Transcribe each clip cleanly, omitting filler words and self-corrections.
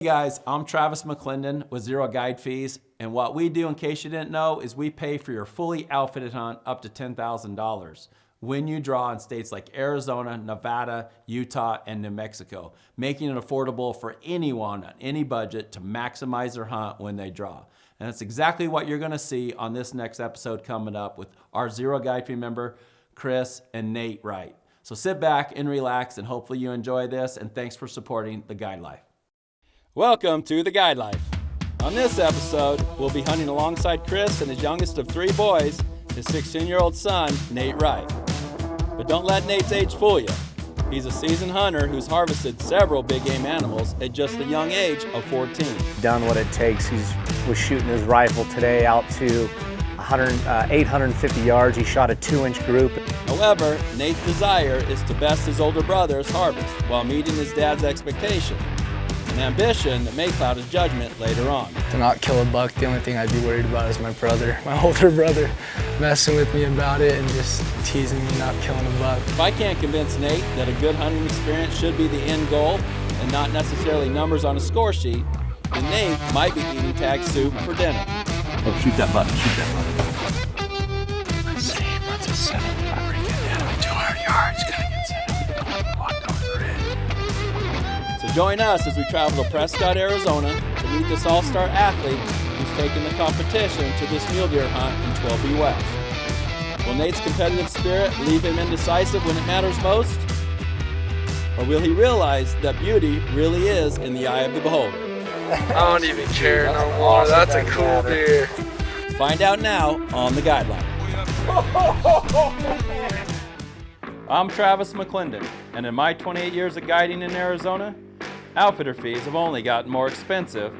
Hey guys, I'm Travis McClendon with Zero Guide Fees, and what we do, in case you didn't know, is we pay for your fully outfitted hunt up to $10,000 when you draw in states like Arizona, Nevada, Utah, and New Mexico, making it affordable for anyone on any budget to maximize their hunt when they draw. And that's exactly what you're gonna see on this next episode coming up with our Zero Guide Fee member, Chris and Nate Wright. So sit back and relax, and hopefully you enjoy this, and thanks for supporting The Guide Life. Welcome to The Guide Life. On this episode, we'll be hunting alongside Chris and his youngest of three boys, his 16-year-old son, Nate Wright. But don't let Nate's age fool you. He's a seasoned hunter who's harvested several big game animals at just the young age of 14. Done what it takes. He was shooting his rifle today out to 850 yards. He shot a 2-inch group. However, Nate's desire is to best his older brother's harvest while meeting his dad's expectation. An ambition that may cloud his judgment later on. To not kill a buck, the only thing I'd be worried about is my brother, my older brother, messing with me about it and just teasing me not killing a buck. If I can't convince Nate that a good hunting experience should be the end goal and not necessarily numbers on a score sheet, then Nate might be eating tag soup for dinner. Oh, shoot that button, shoot that button. Let's see, what's a setup? I'm freaking down like 200 yards, gotta get set up. Walked over the ridge. So join us as we travel to Prescott, Arizona to meet this all-star athlete who's taken the competition to this mule deer hunt in 12B West. Will Nate's competitive spirit leave him indecisive when it matters most? Or will he realize that beauty really is in the eye of the beholder? I don't even care no more. That's a cool deer. Find out now on The Guide Life. I'm Travis McClendon, and in my 28 years of guiding in Arizona, outfitter fees have only gotten more expensive,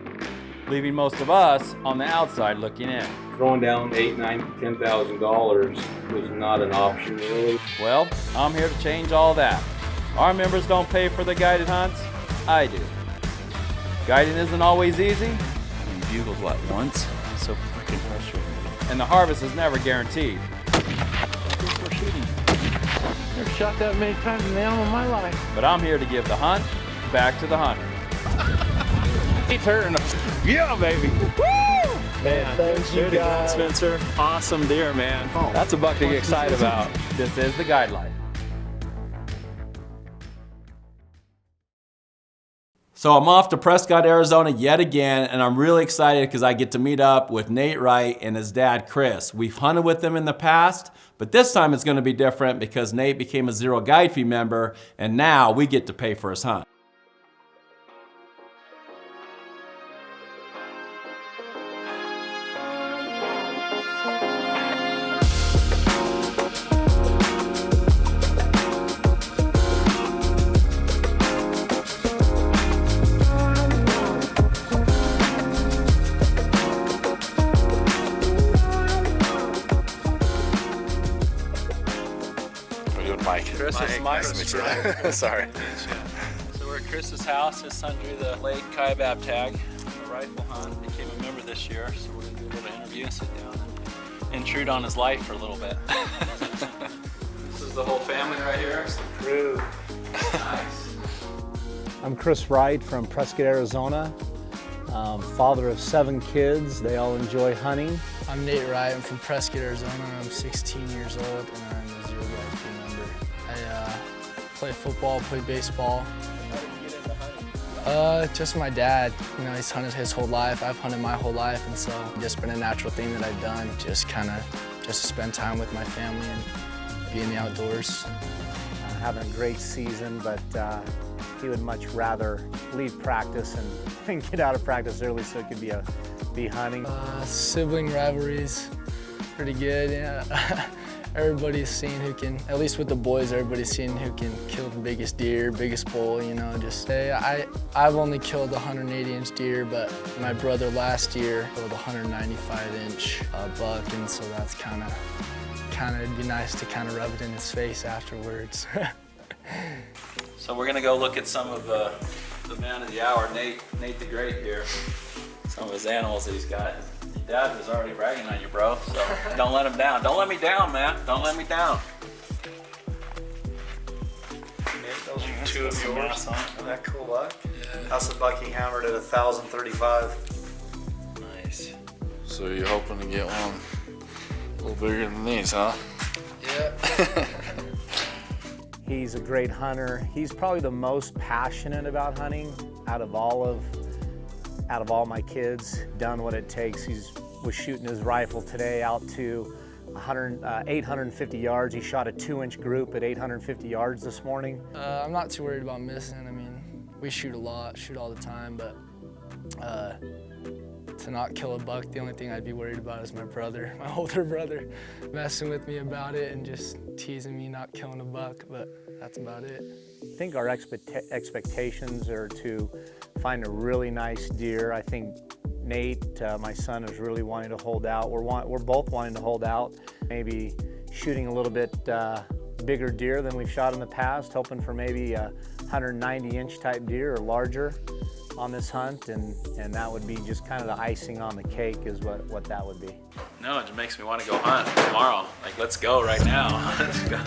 leaving most of us on the outside looking in. Throwing down $8,000, $9,000, $10,000 was not an option really. Well, I'm here to change all that. Our members don't pay for the guided hunts, I do. Guiding isn't always easy. You bugled what, once? So freaking frustrating. And the harvest is never guaranteed. We're shooting. Never shot that many times in the animal in my life. But I'm here to give the hunt back to the hunter. He's hurting us. Yeah, baby. Woo! Man, Thank you, guys. Spencer. Awesome deer, man. That's a buck to get excited about. This is The Guide Life. So I'm off to Prescott, Arizona yet again, and I'm really excited because I get to meet up with Nate Wright and his dad, Chris. We've hunted with them in the past, but this time it's gonna be different because Nate became a Zero Guide Fee member, and now we get to pay for his hunt. Chris is Mike. Nice to meet you. Sorry. So we're at Chris's house. His son drew the late Kaibab tag on a rifle hunt. Became a member this year, so we're gonna do a little interview and sit down and intrude on his life for a little bit. This is the whole family right here. True. Nice. I'm Chris Wright from Prescott, Arizona. Father of 7 kids. They all enjoy hunting. I'm Nate Wright. I'm from Prescott, Arizona. I'm 16 years old and I'm a Zero Guide Fee member. I play football, play baseball. How did you get into hunting? Just my dad. You know, he's hunted his whole life. I've hunted my whole life, and so it's just been a natural thing that I've done. Just to spend time with my family and be in the outdoors. Having a great season, but he would much rather leave practice and get out of practice early so it could be hunting. Sibling rivalries, pretty good. Yeah. Everybody's seeing who can, at least with the boys, everybody's seeing who can kill the biggest deer, biggest bull, you know, just say, I've only killed a 180-inch deer, but my brother last year killed a 195-inch buck, and so that's kind of, it'd be nice to kind of rub it in his face afterwards. So we're gonna go look at some of the man of the hour, Nate the Great here. Some of his animals that he's got. Your dad was already bragging on you, bro, so don't let him down. Don't let me down, man. Don't let me down. Those are two of yours. Isn't that cool, buck? Yeah. That's the buck he hammered at 1,035. Nice. So you're hoping to get one a little bigger than these, huh? Yeah. He's a great hunter. He's probably the most passionate about hunting out of all my kids. Done what it takes. Was shooting his rifle today out to 850 yards. He shot a 2-inch group at 850 yards this morning. I'm not too worried about missing. I mean, we shoot a lot, shoot all the time, but to not kill a buck, the only thing I'd be worried about is my brother, my older brother, messing with me about it and just teasing me not killing a buck, but that's about it. I think our expectations are to find a really nice deer. I think Nate, my son, is really wanting to hold out. We're both wanting to hold out, maybe shooting a little bit bigger deer than we've shot in the past, hoping for maybe a 190-inch type deer or larger on this hunt, and that would be just kind of the icing on the cake is what that would be. No, it just makes me want to go hunt tomorrow. Like, let's go right now. Let's go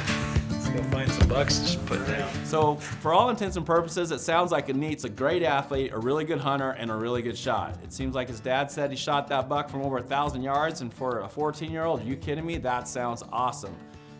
find some bucks to just put down. So, for all intents and purposes, it sounds like Nate's a great athlete, a really good hunter, and a really good shot. It seems like his dad said he shot that buck from over 1,000 yards, and for a 14-year-old, are you kidding me? That sounds awesome.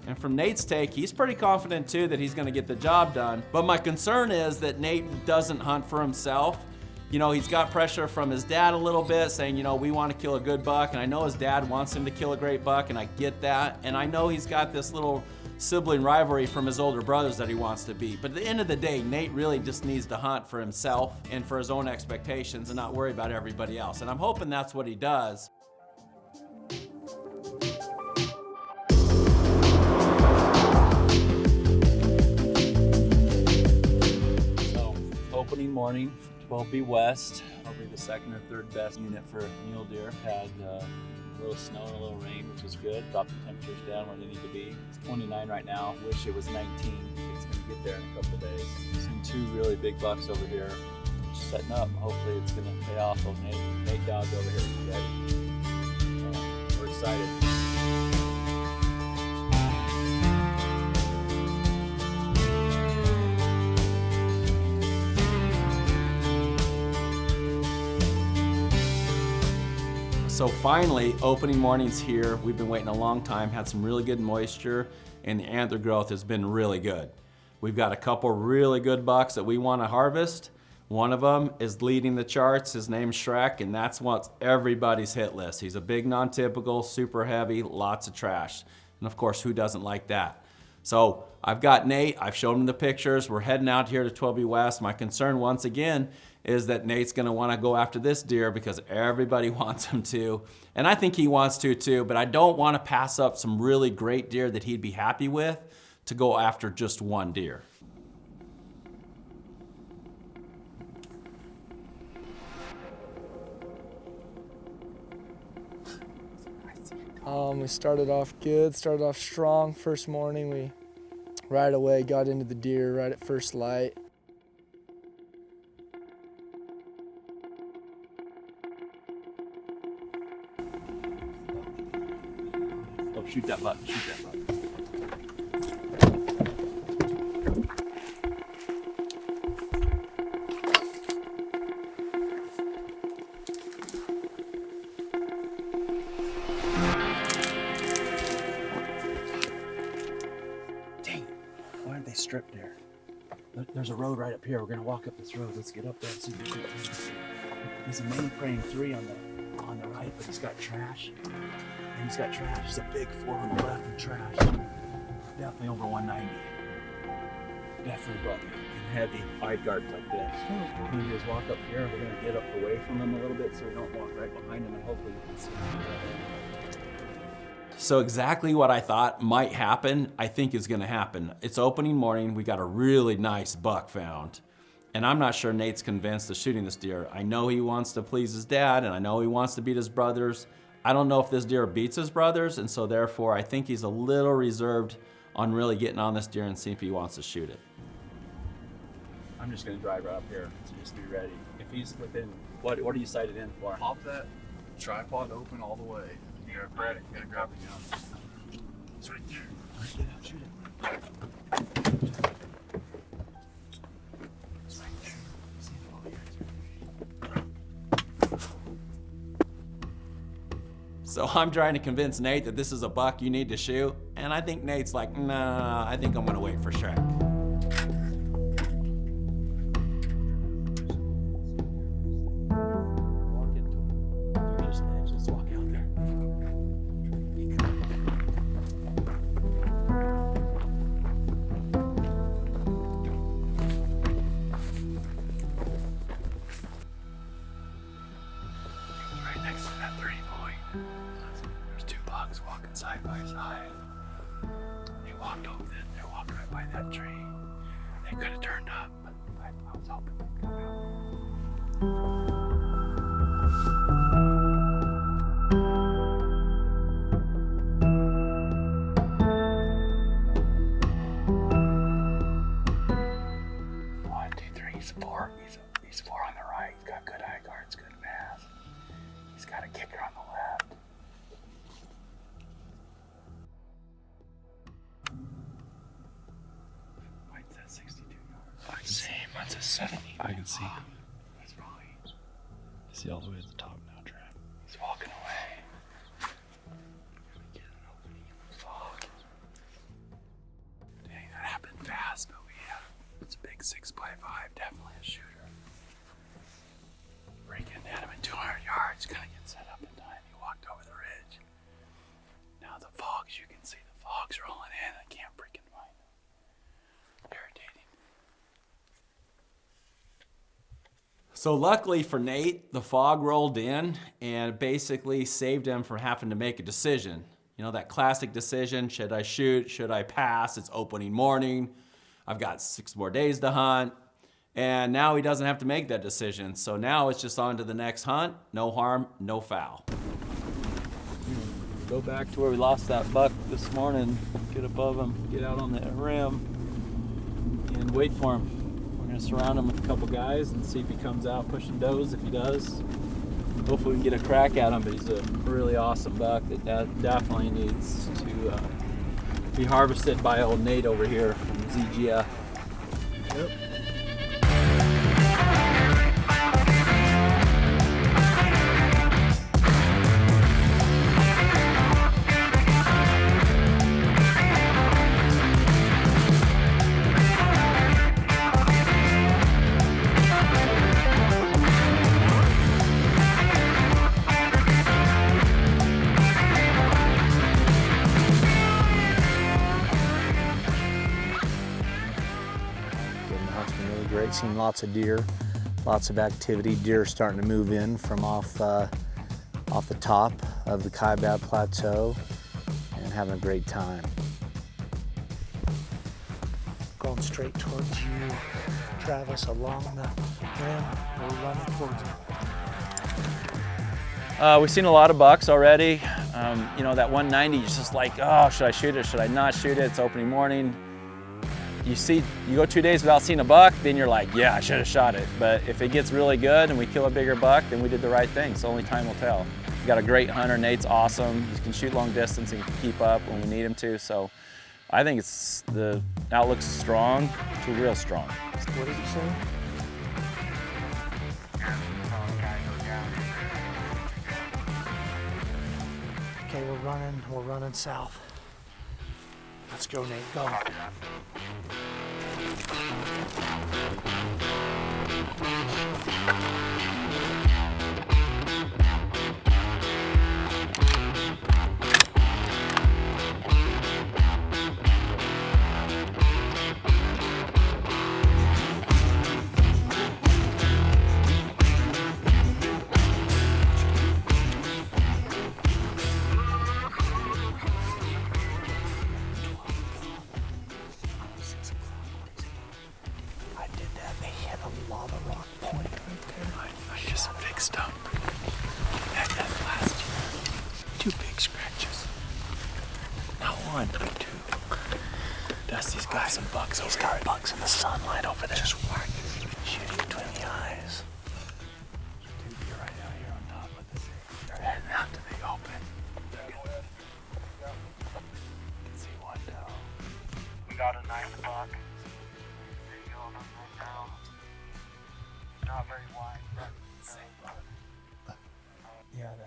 And from Nate's take, he's pretty confident too that he's gonna get the job done. But my concern is that Nate doesn't hunt for himself. You know, he's got pressure from his dad a little bit saying, you know, we want to kill a good buck. And I know his dad wants him to kill a great buck, and I get that. And I know he's got this little sibling rivalry from his older brothers that he wants to beat. But at the end of the day, Nate really just needs to hunt for himself and for his own expectations and not worry about everybody else. And I'm hoping that's what he does. So, opening morning. 12B West, probably the second or third best unit for mule deer. Had a little snow and a little rain, which was good. Dropped the temperatures down where they need to be. It's 29 right now. Wish it was 19. It's going to get there in a couple days. Seen two really big bucks over here. Just setting up. Hopefully it's going to pay off. Oh, Nate Dogg over here is ready. We're excited. So finally, opening morning's here. We've been waiting a long time, had some really good moisture, and the antler growth has been really good. We've got a couple really good bucks that we want to harvest. One of them is leading the charts. His name's Shrek, and that's what's everybody's hit list. He's a big non-typical, super heavy, lots of trash. And of course, who doesn't like that? So I've got Nate, I've shown him the pictures. We're heading out here to 12B West. My concern once again is that Nate's gonna wanna go after this deer because everybody wants him to. And I think he wants to too, but I don't wanna pass up some really great deer that he'd be happy with to go after just one deer. We started off good, started off strong. First morning, we right away got into the deer right at first light. Oh, shoot that buck, shoot that buck. Strip there. There's a road right up here. We're gonna walk up this road. Let's get up there and see the quick thing. He's a mainframe 3 on the right, but he's got trash. And he's got trash. There's a big 4 on the left and trash. Definitely over 190. Definitely bucket and heavy eye guards like this. What we're gonna do is walk up here. We're gonna get up away from him a little bit so we don't walk right behind him, and hopefully we can see him. So exactly what I thought might happen, I think is gonna happen. It's opening morning, we got a really nice buck found. And I'm not sure Nate's convinced of shooting this deer. I know he wants to please his dad, and I know he wants to beat his brothers. I don't know if this deer beats his brothers, and so therefore I think he's a little reserved on really getting on this deer and see if he wants to shoot it. I'm just gonna drive right up here, so just be ready. If he's within, what are you sighted in for? Pop that tripod open all the way. You gotta grab it, you gotta grab it down. It's right there. All right, get out, shoot it. It's right there. See it over here. So I'm trying to convince Nate that this is a buck you need to shoot, and I think Nate's like, nah, I think I'm gonna wait for Shrek. Side by side. They walked over there. They walked right by that tree. They could have turned up, but I was hoping they'd come out. One, two, three. He's four. He's four on the right. He's got good eye guards, good mass. He's got a kicker on the left. White's at 62 yards. I can see him. That's a 70. I can see him. That's probably. I see all the way to the top now, Trav. He's walking away. Get an opening in the fog. Dang, that happened fast, but it's a big 6x5, definitely a shooter. Breaking at him in 200 yards, gonna get set up in time. He walked over the ridge. Now the fog, as you can see, the fog's rolling in. I can't freaking find him. Irritating. So luckily for Nate, the fog rolled in and basically saved him from having to make a decision. You know, that classic decision, should I shoot, should I pass? It's opening morning. I've got 6 more days to hunt. And now he doesn't have to make that decision. So now it's just on to the next hunt. No harm, no foul. Go back to where we lost that buck this morning, get above him, get out on the rim, and wait for him. We're gonna surround him with a couple guys and see if he comes out pushing does. If he does, hopefully we can get a crack at him, but he's a really awesome buck that definitely needs to be harvested by old Nate over here from ZGF. Yep. Great, seen lots of deer, lots of activity. Deer starting to move in from off the top of the Kaibab Plateau and having a great time. Going straight towards you, Travis, along the rim. We're running towards you. We've seen a lot of bucks already. You know, that 190 is just like, oh, should I shoot it? Should I not shoot it? It's opening morning. You go 2 days without seeing a buck, then you're like, yeah, I should have shot it. But if it gets really good and we kill a bigger buck, then we did the right thing. So only time will tell. We got a great hunter. Nate's awesome. He can shoot long distance and can keep up when we need him to. So I think the outlook's strong to real strong. What did you say? Okay, we're running south. Let's go, Nate, go.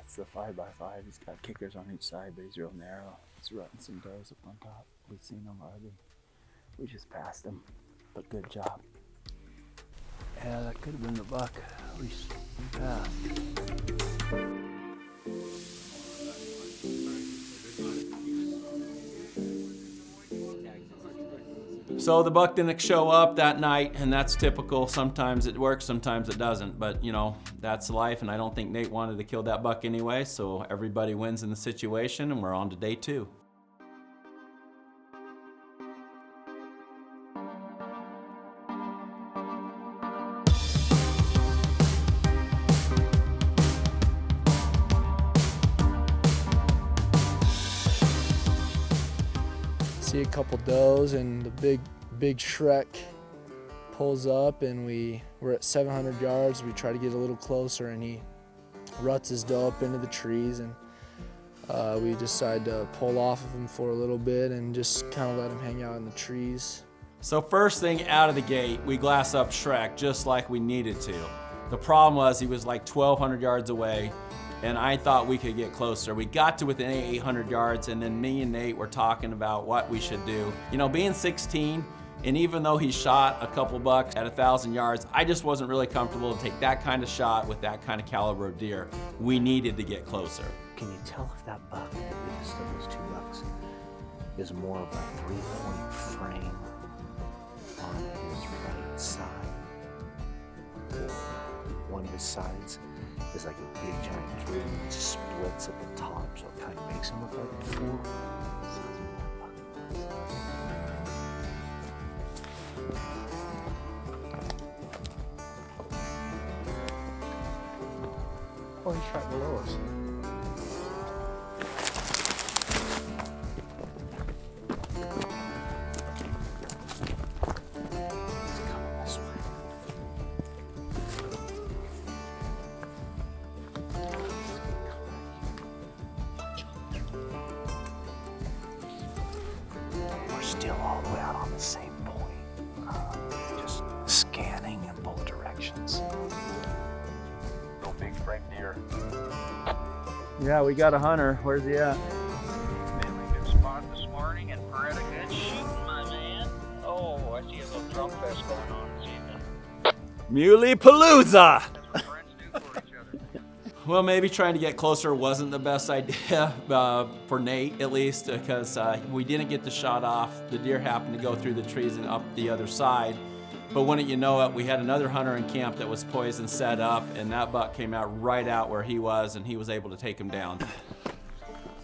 That's the 5x5. He's got kickers on each side, but he's real narrow. He's rutting some does up on top. We've seen him already. We just passed him, but good job. Yeah, that could have been the buck. We passed. So the buck didn't show up that night, and that's typical. Sometimes it works, sometimes it doesn't, but you know, that's life, and I don't think Nate wanted to kill that buck anyway, so everybody wins in the situation, and we're on to day 2. See a couple does, and the big Shrek pulls up, and we're at 700 yards. We try to get a little closer, and he ruts his doe up into the trees, and we decide to pull off of him for a little bit and just kind of let him hang out in the trees. So first thing out of the gate, we glass up Shrek just like we needed to. The problem was he was like 1,200 yards away, and I thought we could get closer. We got to within 800 yards, and then me and Nate were talking about what we should do. You know, being 16, and even though he shot a couple bucks at 1,000 yards, I just wasn't really comfortable to take that kind of shot with that kind of caliber of deer. We needed to get closer. Can you tell if that buck, the biggest of those 2 bucks, is more of a 3-point frame on his right side? Or one of his sides is like a big giant tree and it splits at the top, so it kind of makes him look like a 4. Oh, he's right below us. He's coming this way. We're still all the way out on the same point, just scanning in both directions. No big frame deer. Yeah, we got a hunter. Where's he at? Family good spot this morning and Beretta good shooting, my man. Oh, I see a little drum fest going on this evening. Muley Palooza! Friends do for each other. Well, maybe trying to get closer wasn't the best idea for Nate, at least, because we didn't get the shot off. The deer happened to go through the trees and up the other side. But wouldn't you know it, we had another hunter in camp that was poised and set up, and that buck came out right out where he was, and he was able to take him down.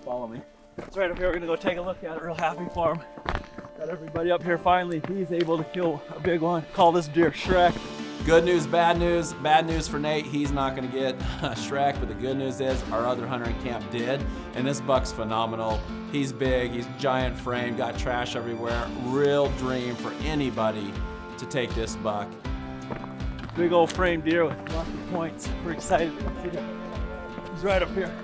Follow me. It's right up here. We're gonna go take a look at it. Real happy for him. Got everybody up here finally. He's able to kill a big one. Call this deer Shrek. Good news, bad news. Bad news for Nate, he's not gonna get Shrek, but the good news is our other hunter in camp did, and this buck's phenomenal. He's big, he's giant frame, got trash everywhere. Real dream for anybody to take this buck. Big old frame deer with lots of points. We're excited to see him. He's right up here.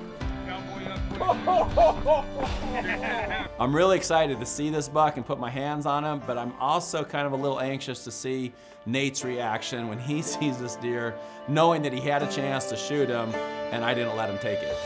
I'm really excited to see this buck and put my hands on him, but I'm also kind of a little anxious to see Nate's reaction when he sees this deer, knowing that he had a chance to shoot him and I didn't let him take it.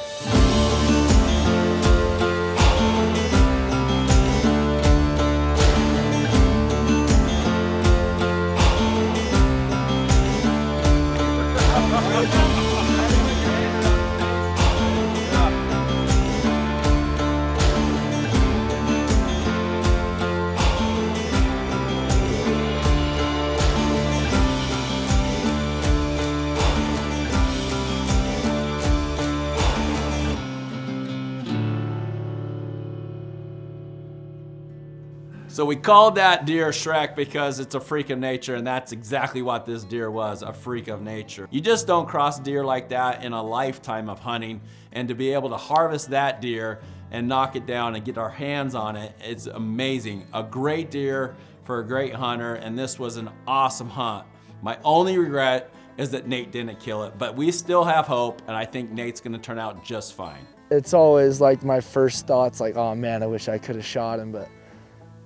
So we called that deer Shrek because it's a freak of nature, and that's exactly what this deer was, a freak of nature. You just don't cross deer like that in a lifetime of hunting, and to be able to harvest that deer and knock it down and get our hands on it, it's amazing. A great deer for a great hunter, and this was an awesome hunt. My only regret is that Nate didn't kill it, but we still have hope, and I think Nate's gonna turn out just fine. It's always like my first thoughts, like, oh man, I wish I could have shot him, but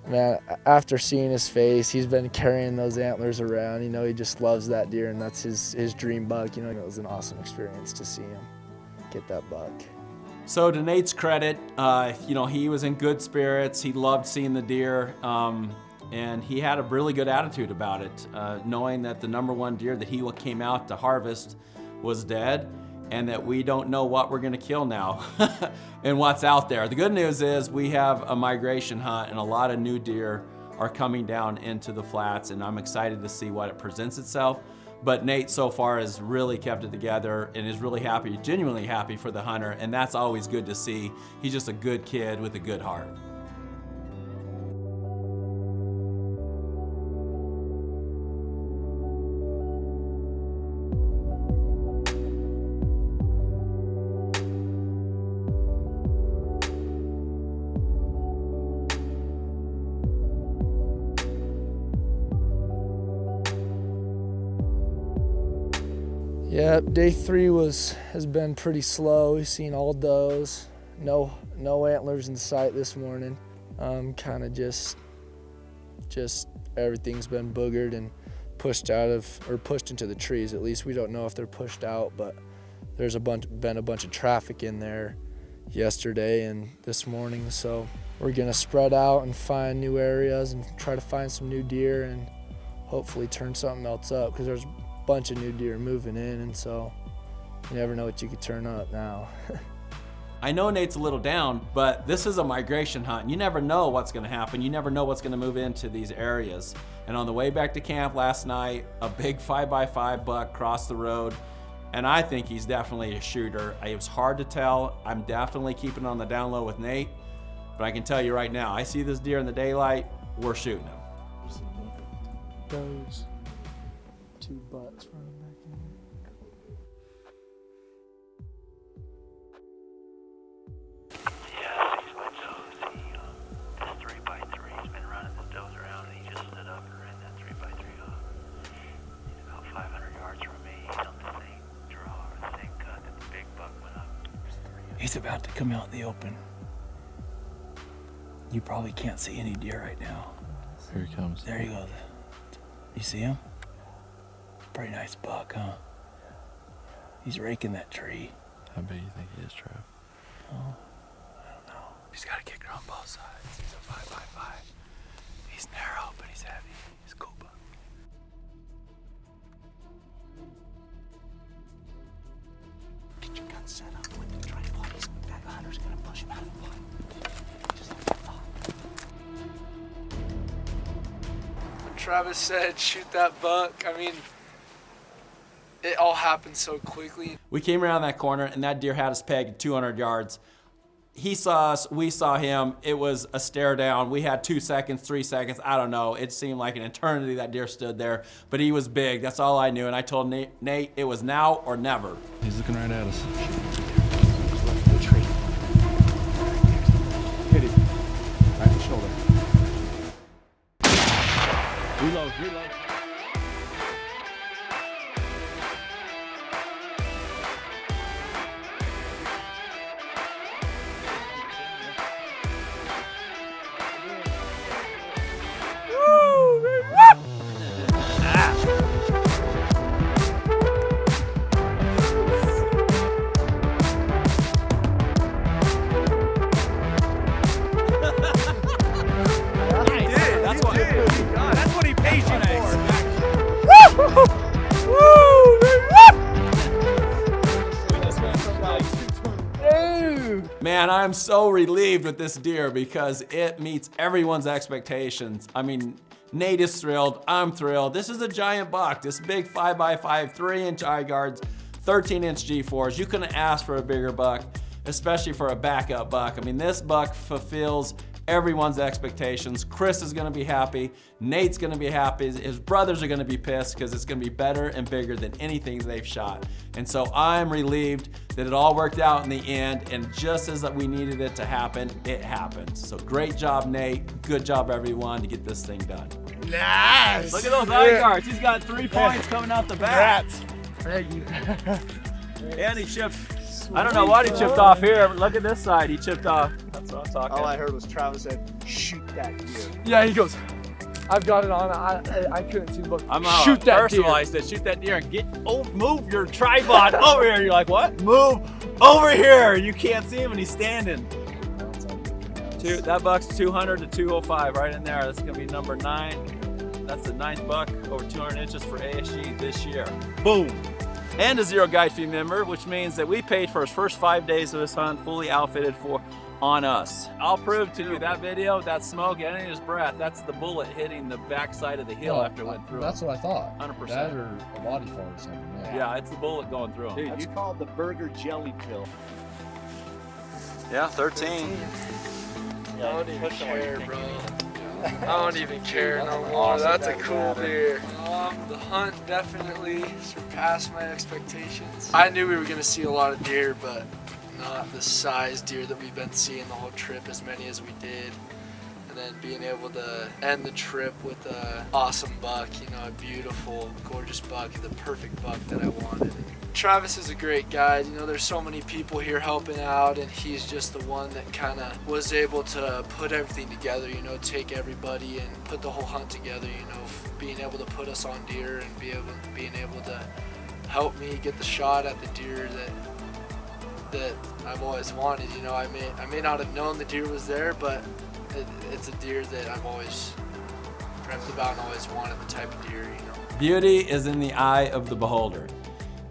man, after seeing his face, he's been carrying those antlers around. You know, he just loves that deer, and that's his dream buck. You know, it was an awesome experience to see him. get that buck. So to Nate's credit, you know, he was in good spirits. He loved seeing the deer, and he had a really good attitude about it, knowing that the #1 deer that he came out to harvest was dead, and that we don't know what we're gonna kill now and what's out there. The good news is we have a migration hunt, and a lot of new deer are coming down into the flats, and I'm excited to see what it presents itself. But Nate so far has really kept it together and is really happy, genuinely happy for the hunter, and that's always good to see. He's just a good kid with a good heart. Yeah, day 3 has been pretty slow. We've seen all does, no antlers in sight this morning. Kind of just everything's been boogered and pushed into the trees. At least we don't know if they're pushed out, but there's been a bunch of traffic in there yesterday and this morning. So we're gonna spread out and find new areas and try to find some new deer and hopefully turn something else up, because there's bunch of new deer moving in, and so you never know what you could turn up now. I know Nate's a little down, but this is a migration hunt. You never know what's gonna happen. You never know what's gonna move into these areas. And on the way back to camp last night, a big 5x5 buck crossed the road, and I think he's definitely a shooter. It was hard to tell. I'm definitely keeping it on the down low with Nate, but I can tell you right now, I see this deer in the daylight, we're shooting him. Those 2 butts running back in. Yeah, these my does. This 3x3, he's been running the does around, and he just stood up and ran that 3x3 off. He's about 500 yards from me. He's on the same draw, or the same cut that the big buck went up. He's about to come out in the open. You probably can't see any deer right now. Here he comes. There he goes. You see him? Pretty nice buck, huh? He's raking that tree. How big do you think he is, Trav? Oh, I don't know. He's got a kicker on both sides. He's a 5x5. He's narrow, but he's heavy. He's a cool buck. Get your gun set up with the tripod. That hunter's gonna push him out of the blind. Just like that thought. Travis said, shoot that buck. I mean, it all happened so quickly. We came around that corner, and that deer had us pegged at 200 yards. He saw us, we saw him. It was a stare down. We had 2 seconds, 3 seconds, I don't know. It seemed like an eternity that deer stood there, but he was big. That's all I knew, and I told Nate it was now or never. He's looking right at us. The tree. Hit it. Right in the shoulder. Reload, reload. Man, I'm so relieved with this deer because it meets everyone's expectations. I mean, Nate is thrilled, I'm thrilled. This is a giant buck, this big 5x5, 3-inch eye guards, 13-inch G4s. You couldn't ask for a bigger buck, especially for a backup buck. I mean, this buck fulfills everyone's expectations. Chris is gonna be happy, Nate's gonna be happy, his brothers are gonna be pissed because it's gonna be better and bigger than anything they've shot. And so I'm relieved that it all worked out in the end, and just as we needed it to happen, it happened. So great job, Nate. Good job, everyone, to get this thing done. Nice! Look at those eye guards. He's got 3 points coming out the back. Thank you. And he chipped. I don't know what he chipped off here. Look at this side. He chipped off. That's what I'm talking. All I heard was Travis said, shoot that deer. Yeah, he goes, I've got it on. I couldn't see the buck. I'm shoot that first deer. of all, I said, shoot that deer and move your tripod over here. You're like, what? Move Over here! You can't see him and he's standing. That buck's 200 to 205 right in there. That's gonna be number 9. That's the 9th buck over 200 inches for ASG this year. Boom! And a Zero Guide Fee member, which means that we paid for his first 5 days of his hunt fully outfitted on us. I'll prove to you that video, that smoke and in his breath, that's the bullet hitting the backside of the hill after it went through. That's what I thought. 100%. That or a body fart or something. Yeah, it's the bullet going through him. Dude, that's called the burger jelly pill. Yeah, 13. I don't even care, bro. I don't even care no more. That's a cool deer. The hunt definitely surpassed my expectations. I knew we were going to see a lot of deer, but not the size deer that we've been seeing the whole trip, as many as we did. And then being able to end the trip with an awesome buck, you know, a beautiful, gorgeous buck, the perfect buck that I wanted. Travis is a great guide. You know, there's so many people here helping out, and he's just the one that kind of was able to put everything together, you know, take everybody and put the whole hunt together, you know, being able to put us on deer and being able to help me get the shot at the deer that I've always wanted. You know, I may not have known the deer was there, but it's a deer that I've always dreamt about and always wanted, the type of deer, you know. Beauty is in the eye of the beholder.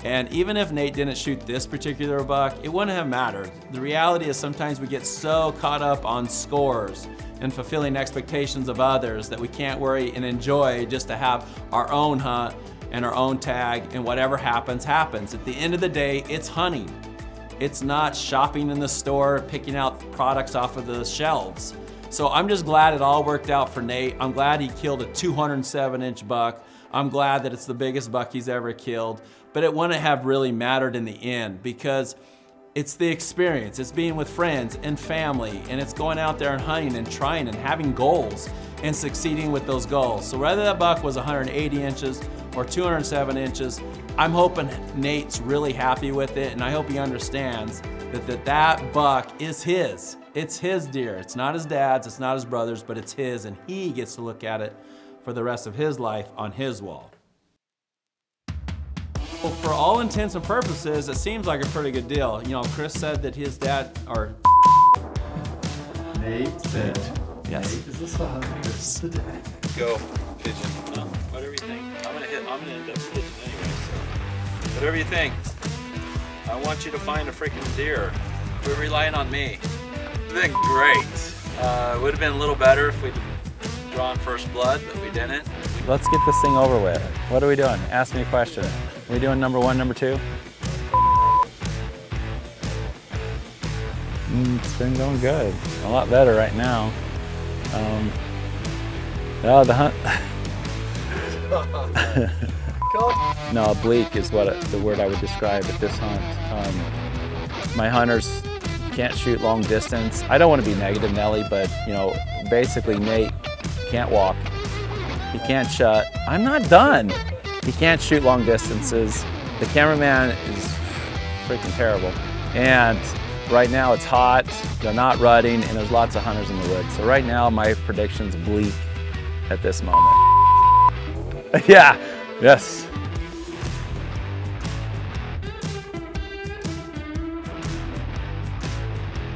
And even if Nate didn't shoot this particular buck, it wouldn't have mattered. The reality is sometimes we get so caught up on scores and fulfilling expectations of others that we can't worry and enjoy just to have our own hunt and our own tag, and whatever happens, happens. At the end of the day, it's hunting. It's not shopping in the store, picking out products off of the shelves. So I'm just glad it all worked out for Nate. I'm glad he killed a 207-inch buck. I'm glad that it's the biggest buck he's ever killed, but it wouldn't have really mattered in the end because it's the experience. It's being with friends and family, and it's going out there and hunting and trying and having goals and succeeding with those goals. So whether that buck was 180 inches or 207 inches, I'm hoping Nate's really happy with it, and I hope he understands that buck is his. It's his deer. It's not his dad's, it's not his brother's, but it's his, and he gets to look at it for the rest of his life on his wall. Well, for all intents and purposes, it seems like a pretty good deal. You know, Chris said that his dad, or Nate said, yes. Nate, is this the hunter today? Go, pigeon. Whatever you think. I'm gonna end up pigeon anyway, so whatever you think. I want you to find a freaking deer. We're relying on me. It's been great. It would have been a little better if we'd drawn first blood, but we didn't. Let's get this thing over with. What are we doing? Ask me a question. Are we doing number 1, number 2? It's been going good. A lot better right now. The hunt. No, bleak is the word I would describe at this hunt. My hunters can't shoot long distance. I don't want to be negative, Nelly, but you know, basically Nate can't walk. He can't shut. I'm not done. He can't shoot long distances. The cameraman is freaking terrible. And right now it's hot, they're not rutting, and there's lots of hunters in the woods. So right now my prediction's bleak at this moment. Yeah, yes.